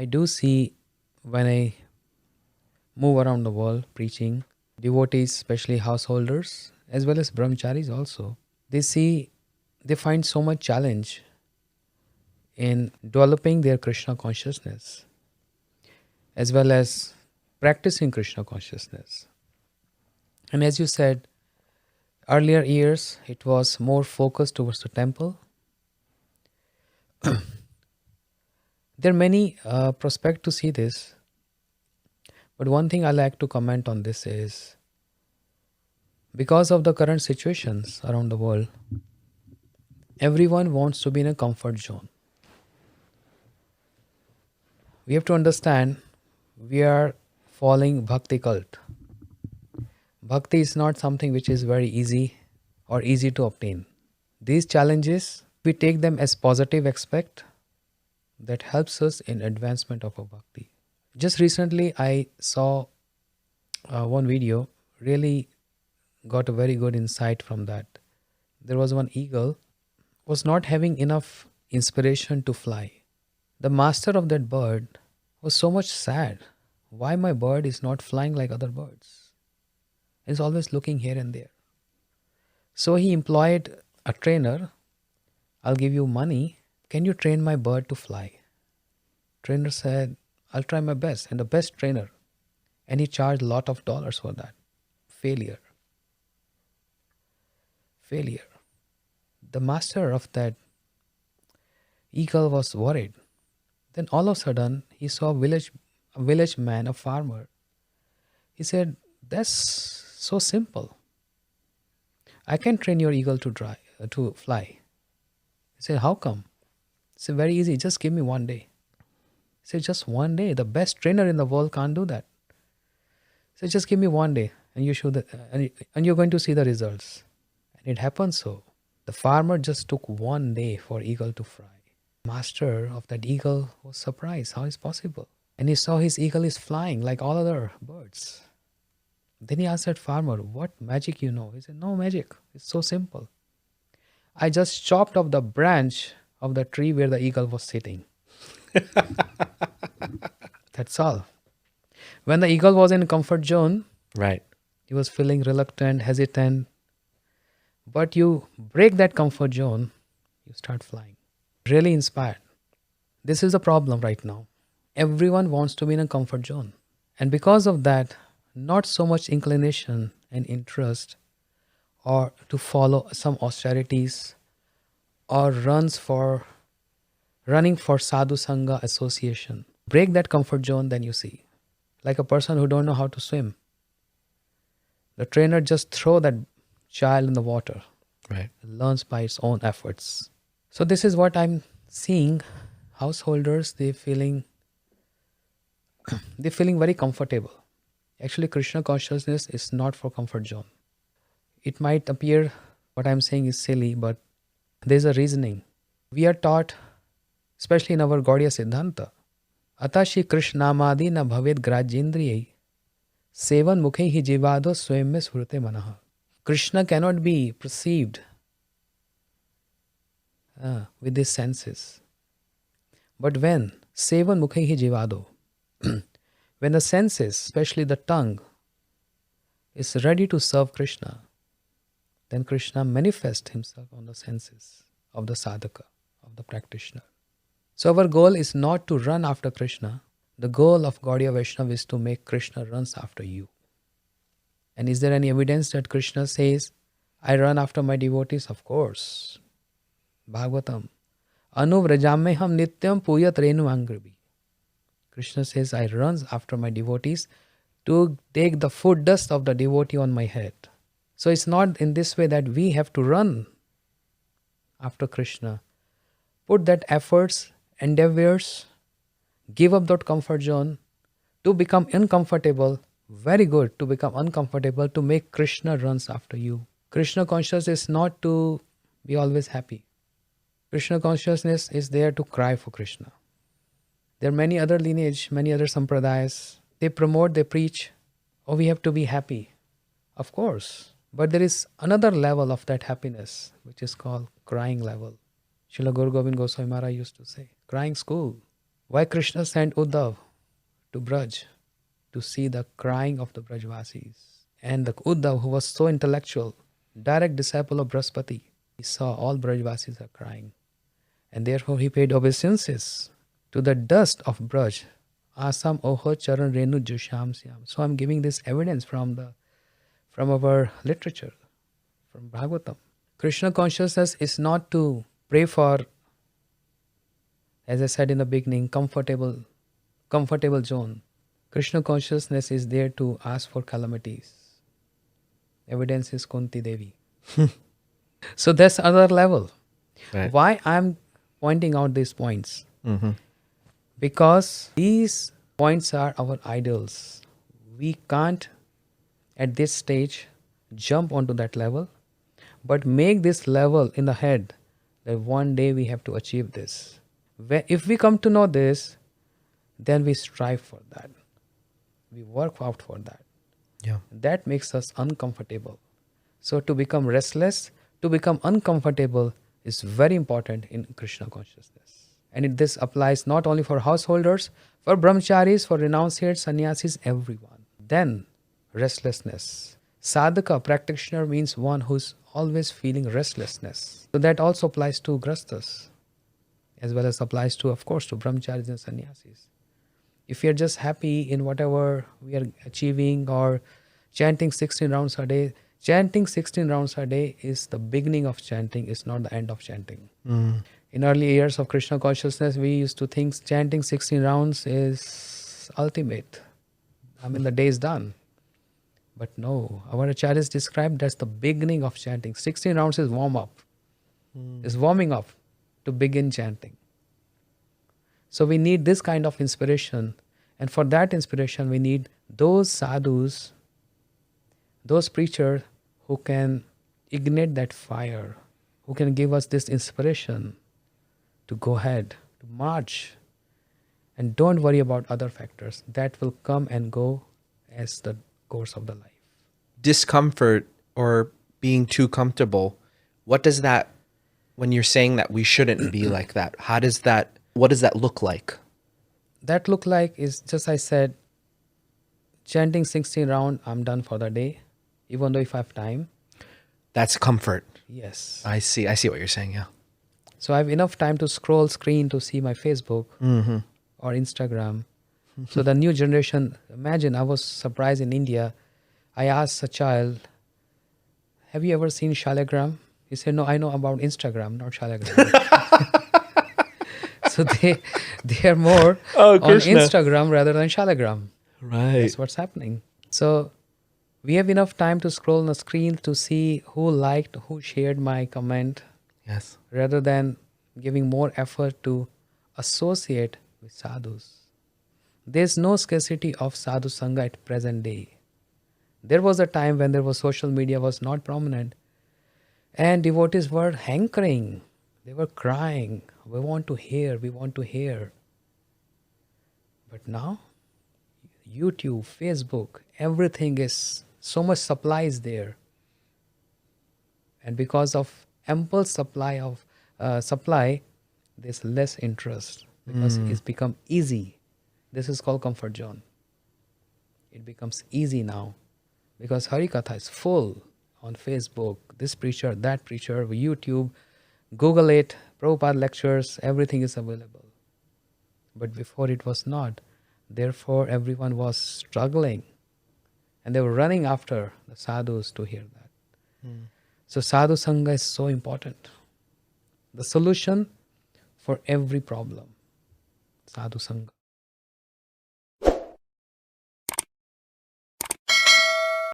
I do see when I move around the world preaching, devotees, especially householders, as well as brahmacharis also, they see, they find so much challenge in developing their Krishna consciousness as well as practicing Krishna consciousness. And as you said, earlier years it was more focused towards the temple. There are many prospects to see this, but one thing I like to comment on this is because of the current situations around the world, everyone wants to be in a comfort zone. We have to understand we are following bhakti cult. Bhakti is not something which is very easy or easy to obtain. These challenges, we take them as positive aspect that helps us in advancement of our bhakti. Just recently I saw one video, really got a very good insight from that. There was one eagle was not having enough inspiration to fly. The master of that bird was so much sad. Why my bird is not flying like other birds? He's always looking here and there. So he employed a trainer. I'll give you money. Can you train my bird to fly? Trainer said, I'll try my best. And the best trainer. And he charged a lot of dollars for that. Failure. The master of that eagle was worried. Then all of a sudden, he saw a village man, a farmer. He said, that's so simple. I can train your eagle to fly. He said, how come? He said, very easy. Just give me 1 day. He said, just 1 day. The best trainer in the world can't do that. He said, just give me 1 day and and you're going to see the results. And it happened so. The farmer just took 1 day for eagle to fly. Master of that eagle was surprised. How is possible? And he saw his eagle is flying like all other birds. Then he asked that farmer, what magic you know? He said, no magic. It's so simple. I just chopped off the branch of the tree where the eagle was sitting. That's all. When the eagle was in comfort zone, Right. he was feeling reluctant, hesitant. But you break that comfort zone, you start flying. Really inspired. This is a problem right now. Everyone wants to be in a comfort zone. And because of that, not so much inclination and interest or to follow some austerities or running for sadhu sangha association. Break that comfort zone, then you see. Like a person who don't know how to swim. The trainer just throw that child in the water. Right. It learns by its own efforts. So this is what I'm seeing. Householders, they're feeling very comfortable. Actually, Krishna consciousness is not for comfort zone. It might appear what I'm saying is silly, but there's a reasoning. We are taught, especially in our Gaudiya Siddhanta, Atashi Krishnamadi na bhavet grajindriyai sevan mukhe hi jivado swayam me smrute manaha. Krishna cannot be perceived with his senses. But when sevan mukhe hi jivado, when the senses, especially the tongue, is ready to serve Krishna, then Krishna manifests himself on the senses of the sadhaka, of the practitioner. So our goal is not to run after Krishna. The goal of Gaudiya Vaishnava is to make Krishna runs after you. And is there any evidence that Krishna says, I run after my devotees? Of course. Bhagavatam. Anuvrajameham nityam puyat renu angribi. Krishna says, I run after my devotees to take the food dust of the devotee on my head. So it's not in this way that we have to run after Krishna. Put that efforts, endeavors, give up that comfort zone to become uncomfortable. Very good to become uncomfortable, to make Krishna runs after you. Krishna consciousness is not to be always happy. Krishna consciousness is there to cry for Krishna. There are many other lineage, many other sampradayas. They promote, they preach, oh, we have to be happy. Of course. But there is another level of that happiness, which is called crying level. Srila Guru Gobind Goswami Maharaj used to say, crying school. Why Krishna sent Uddhav to Braj to see the crying of the Brajvasis. And the Uddhav, who was so intellectual, direct disciple of Brahaspati, he saw all Brajvasis are crying. And therefore he paid obeisances to the dust of Braj. Asam oho charan renu jusham syam. So I'm giving this evidence from our literature, from Bhagavatam. Krishna consciousness is not to pray for, as I said in the beginning, comfortable zone. Krishna consciousness is there to ask for calamities. Evidence is Kunti Devi. So that's another level. Right. Why I'm pointing out these points? Mm-hmm. Because these points are our idols. We can't at this stage jump onto that level, but make this level in the head that one day we have to achieve this. If we come to know this, then we strive for that. We work out for that. Yeah. That makes us uncomfortable. So to become restless, to become uncomfortable is very important in Krishna consciousness. And this applies not only for householders, for brahmacharis, for renunciates, sannyasis, everyone. Then restlessness. Sadhaka, practitioner, means one who's always feeling restlessness. So that also applies to grastas, as well as applies to, of course, to brahmacharis and sannyasis. If we are just happy in whatever we are achieving or chanting 16 rounds a day, chanting 16 rounds a day is the beginning of chanting, it's not the end of chanting. In early years of Krishna consciousness, we used to think chanting 16 rounds is ultimate. I mean, the day is done. But no, our acharyas described that's the beginning of chanting. 16 rounds is warm up. Is warming up to begin chanting. So we need this kind of inspiration. And for that inspiration, we need those sadhus, those preachers who can ignite that fire, who can give us this inspiration to go ahead, to march. And don't worry about other factors. That will come and go as the course of the life. Discomfort or being too comfortable, what does that, when you're saying that we shouldn't be like that, what does that look like? That look like is just I said, chanting 16 round, I'm done for the day, even though if I have time. That's comfort. Yes. I see what you're saying, yeah. So I have enough time to scroll screen to see my Facebook or Instagram. So the new generation, imagine, I was surprised in India. I asked a child, have you ever seen Shalagram? He said, no, I know about Instagram, not Shalagram. So they are more on Instagram rather than Shalagram. Right. That's what's happening. So we have enough time to scroll on the screen to see who liked, who shared my comment, Yes. rather than giving more effort to associate with sadhus. There's no scarcity of sadhu sangha at present day. There was a time when social media was not prominent, and devotees were hankering. They were crying. We want to hear. But now, YouTube, Facebook, everything is, so much supply is there. And because of ample supply, there's less interest because it's become easy. This is called comfort zone. It becomes easy now because Harikatha is full on Facebook, this preacher, that preacher, YouTube, Google it, Prabhupada lectures, everything is available. But before it was not. Therefore, everyone was struggling and they were running after the sadhus to hear that. So sadhu sangha is so important. The solution for every problem, sadhu sangha.